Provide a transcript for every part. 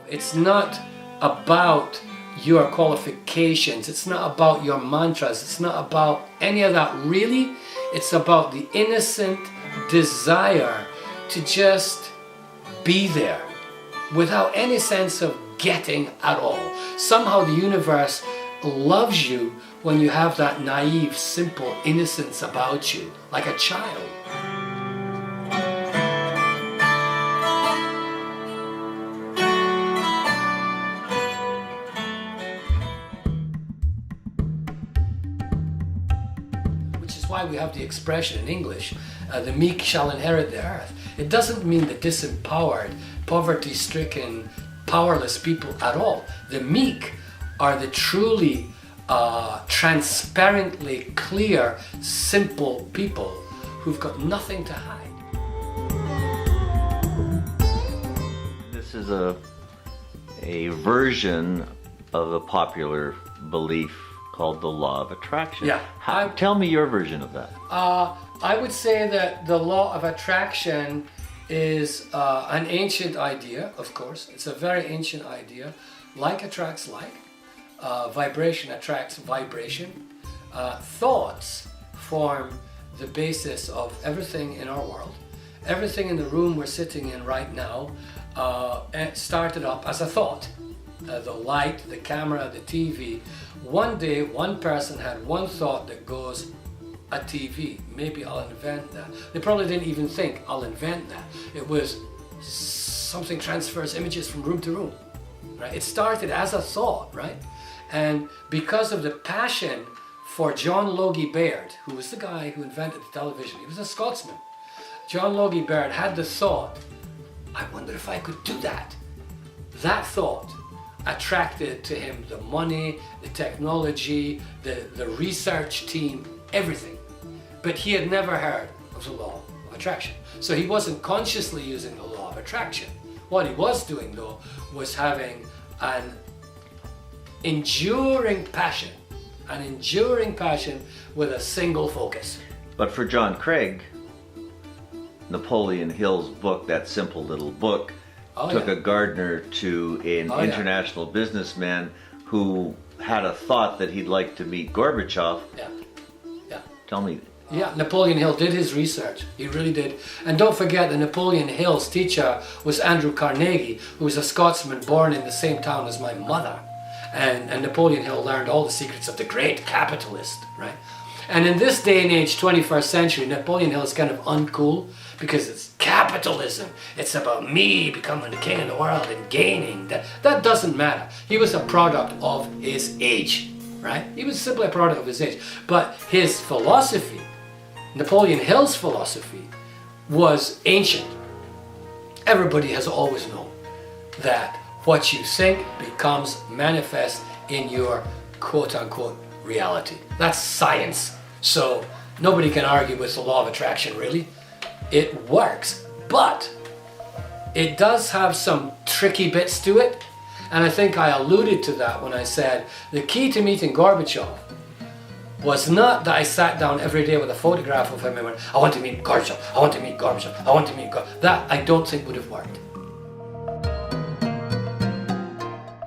It's not about your qualifications. It's not about your mantras. It's not about any of that really. It's about the innocent desire to just be there without any sense of getting at all. Somehow the universe loves you when you have that naive, simple innocence about you, like a child. Which is why we have the expression in English, the meek shall inherit the earth. It doesn't mean the disempowered, poverty-stricken, powerless people at all. The meek are the truly transparently clear, simple people who've got nothing to hide. This is a version of a popular belief called the law of attraction. Yeah. Tell me your version of that. I would say that the law of attraction is an ancient idea, of course. It's a very ancient idea. Like attracts like. Vibration attracts vibration. Thoughts form the basis of everything in our world. Everything in the room we're sitting in right now started up as a thought. The light, the camera, the TV. One day, one person had one thought that goes, a TV. Maybe I'll invent that. They probably didn't even think, I'll invent that. It was something transfers images from room to room. Right? It started as a thought, right? And because of the passion for John Logie Baird, who was the guy who invented the television, he was a Scotsman. John Logie Baird had the thought, I wonder if I could do that. That thought attracted to him the money, the technology, the research team, everything. But he had never heard of the law of attraction. So he wasn't consciously using the law of attraction. What he was doing though was having an enduring passion with a single focus. But for John Craig, Napoleon Hill's book, that simple little book, took a gardener to an international businessman who had a thought that he'd like to meet Gorbachev. Yeah. Tell me. Yeah, Napoleon Hill did his research. He really did. And don't forget that Napoleon Hill's teacher was Andrew Carnegie, who was a Scotsman born in the same town as my mother. And Napoleon Hill learned all the secrets of the great capitalist, right? And in this day and age, 21st century, Napoleon Hill is kind of uncool because it's capitalism. It's about me becoming the king of the world and gaining. That doesn't matter. He was a product of his age, right? He was simply a product of his age. But his philosophy, Napoleon Hill's philosophy, was ancient. Everybody has always known that what you think becomes manifest in your quote-unquote reality. That's science. So nobody can argue with the law of attraction, really. It works, but it does have some tricky bits to it. And I think I alluded to that when I said the key to meeting Gorbachev was not that I sat down every day with a photograph of him and went, I want to meet Gorbachev, I want to meet Gorbachev, I want to meet Gorbachev. That I don't think would have worked.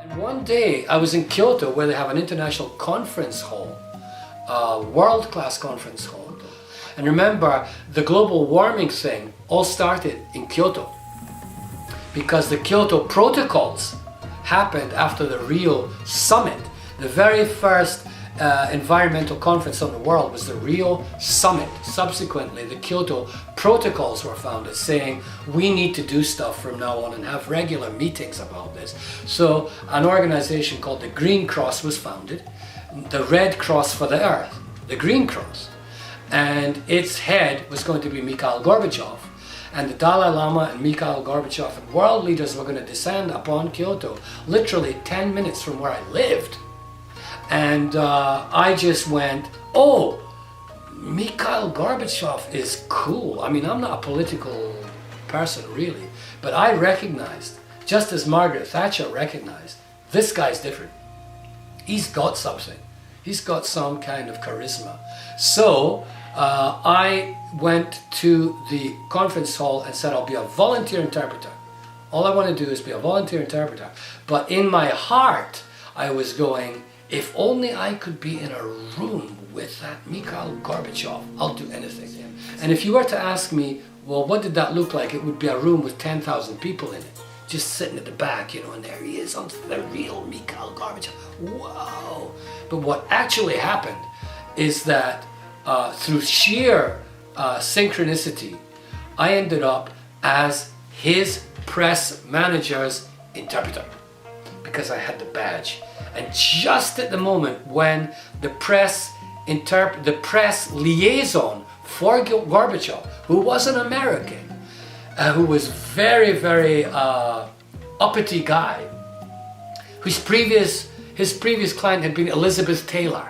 And one day I was in Kyoto where they have an international conference hall, a world-class conference hall. And remember, the global warming thing all started in Kyoto because the Kyoto protocols happened after the Rio summit. The very first environmental conference on the world was the Rio summit. Subsequently, the Kyoto protocols were founded saying we need to do stuff from now on and have regular meetings about this. So an organization called the Green Cross was founded, the Red Cross for the Earth, the Green Cross. And its head was going to be Mikhail Gorbachev. And the Dalai Lama and Mikhail Gorbachev and world leaders were going to descend upon Kyoto, literally 10 minutes from where I lived. And I just went, oh, Mikhail Gorbachev is cool. I mean, I'm not a political person really, but I recognized, just as Margaret Thatcher recognized, this guy's different. He's got something. He's got some kind of charisma. So I went to the conference hall and said, I'll be a volunteer interpreter. All I want to do is be a volunteer interpreter. But in my heart, I was going, if only I could be in a room with that Mikhail Gorbachev, I'll do anything. And if you were to ask me, well, what did that look like? It would be a room with 10,000 people in it, just sitting at the back, you know, and there he is, on the real Mikhail Gorbachev. Wow! But what actually happened is that through sheer synchronicity, I ended up as his press manager's interpreter because I had the badge. And just at the moment when the press liaison for Gorbachev, who was an American, who was very, very uppity guy, his previous client had been Elizabeth Taylor.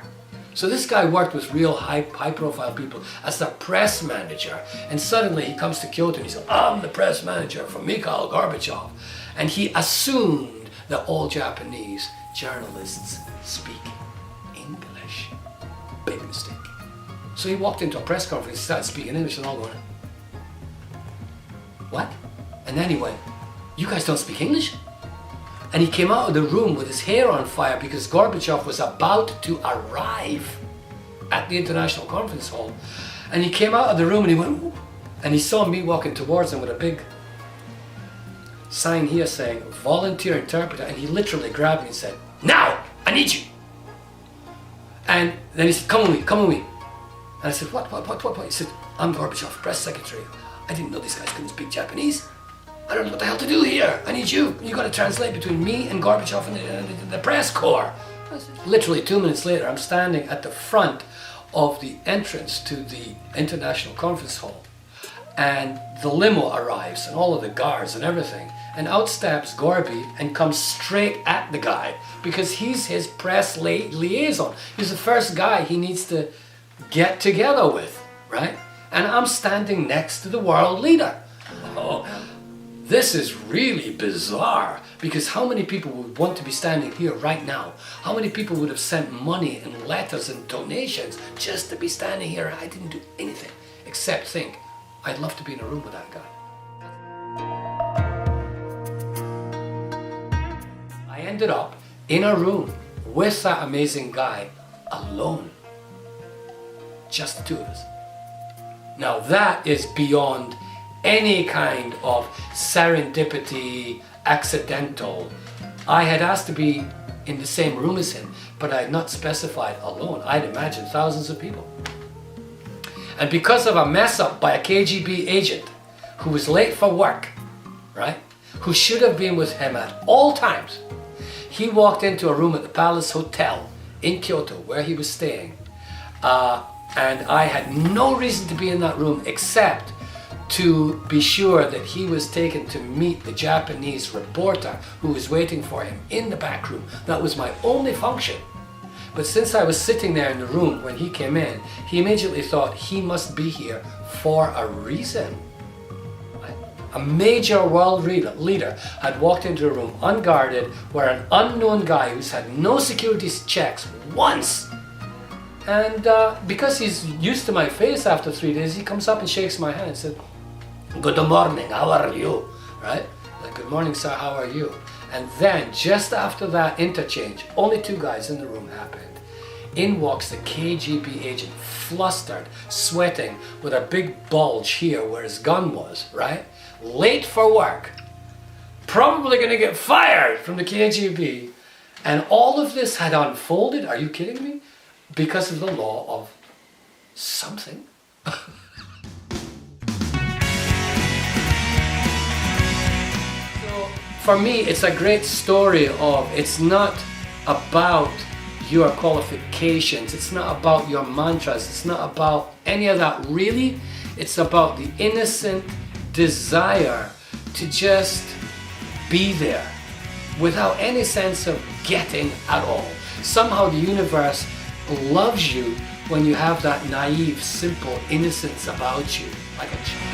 So this guy worked with real high-profile people as the press manager, and suddenly he comes to Kyoto and he said, I'm the press manager for Mikhail Gorbachev. And he assumed that all Japanese journalists speak English. Big mistake. So he walked into a press conference, started speaking English, and all going, what? And then he went, you guys don't speak English? And he came out of the room with his hair on fire because Gorbachev was about to arrive at the International Conference Hall. And he came out of the room and he went, ooh, and he saw me walking towards him with a big sign here saying, volunteer interpreter. And he literally grabbed me and said, now, I need you. And then he said, come with me, come with me. And I said, what? He said, I'm Gorbachev, press secretary. I didn't know these guys couldn't speak Japanese. I don't know what the hell to do here. I need you. You got to translate between me and Gorbachev and the press corps. Literally 2 minutes later, I'm standing at the front of the entrance to the International Conference Hall. And the limo arrives and all of the guards and everything. And out steps Gorby and comes straight at the guy because he's his press liaison. He's the first guy he needs to get together with, right? And I'm standing next to the world leader. Oh, this is really bizarre because how many people would want to be standing here right now? How many people would have sent money and letters and donations just to be standing here? I didn't do anything except think, I'd love to be in a room with that guy. I ended up in a room with that amazing guy alone. Just the two of us. Now that is beyond any kind of serendipity, accidental. I had asked to be in the same room as him, but I had not specified alone. I'd imagined thousands of people. And because of a mess up by a KGB agent who was late for work, right, who should have been with him at all times, he walked into a room at the Palace Hotel in Kyoto where he was staying. And I had no reason to be in that room except to be sure that he was taken to meet the Japanese reporter who was waiting for him in the back room. That was my only function. But since I was sitting there in the room when he came in, he immediately thought he must be here for a reason. A major world leader had walked into a room unguarded where an unknown guy who's had no security checks once. And because he's used to my face after 3 days, he comes up and shakes my hand and said, good morning, how are you? Right? Like, good morning, sir, how are you? And then, just after that interchange, only 2 guys in the room happened. In walks the KGB agent, flustered, sweating, with a big bulge here where his gun was, right? Late for work. Probably going to get fired from the KGB. And all of this had unfolded, are you kidding me? Because of the law of something. So for me, it's a great story of, it's not about your qualifications, it's not about your mantras, it's not about any of that really. It's about the innocent desire to just be there without any sense of getting at all. Somehow the universe loves you when you have that naive, simple innocence about you, like a child.